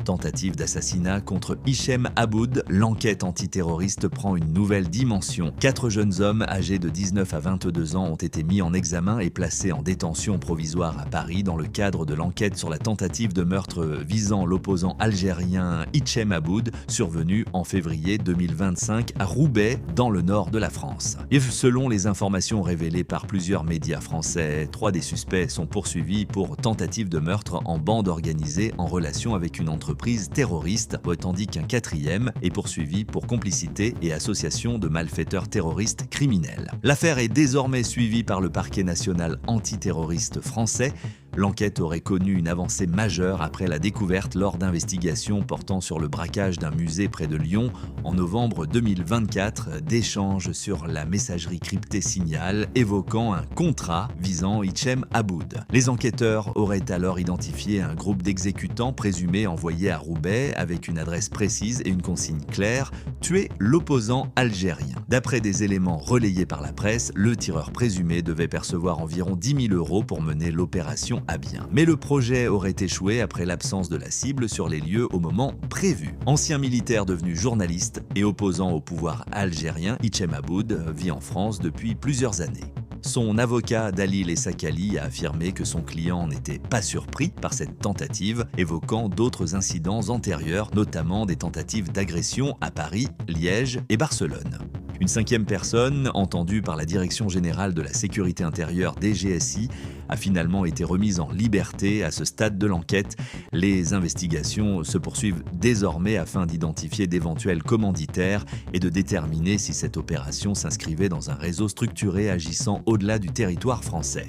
Tentative d'assassinat contre Hichem Aboud, l'enquête antiterroriste prend une nouvelle dimension. 4 jeunes hommes âgés de 19 à 22 ans ont été mis en examen et placés en détention provisoire à Paris dans le cadre de l'enquête sur la tentative de meurtre visant l'opposant algérien Hichem Aboud, survenue en février 2025 à Roubaix, dans le nord de la France. Et selon les informations révélées par plusieurs médias français, 3 des suspects sont poursuivis pour tentative de meurtre en bande organisée en relation avec une entreprise terroriste, tandis qu'un 4e est poursuivi pour complicité et association de malfaiteurs terroristes criminels. L'affaire est désormais suivie par le parquet national antiterroriste français. L'enquête aurait connu une avancée majeure après la découverte lors d'investigations portant sur le braquage d'un musée près de Lyon en novembre 2024 d'échanges sur la messagerie cryptée Signal évoquant un contrat visant Hichem Aboud. Les enquêteurs auraient alors identifié un groupe d'exécutants présumés envoyés à Roubaix avec une adresse précise et une consigne claire: tuer l'opposant algérien. D'après des éléments relayés par la presse, le tireur présumé devait percevoir environ 10 000 € pour mener l'opération à bien. Mais le projet aurait échoué après l'absence de la cible sur les lieux au moment prévu. Ancien militaire devenu journaliste et opposant au pouvoir algérien, Hichem Aboud vit en France depuis plusieurs années. Son avocat Dalil Essakali a affirmé que son client n'était pas surpris par cette tentative, évoquant d'autres incidents antérieurs, notamment des tentatives d'agression à Paris, Liège et Barcelone. Une 5e personne, entendue par la Direction générale de la sécurité intérieure DGSI, a finalement été remise en liberté à ce stade de l'enquête. Les investigations se poursuivent désormais afin d'identifier d'éventuels commanditaires et de déterminer si cette opération s'inscrivait dans un réseau structuré agissant au-delà du territoire français.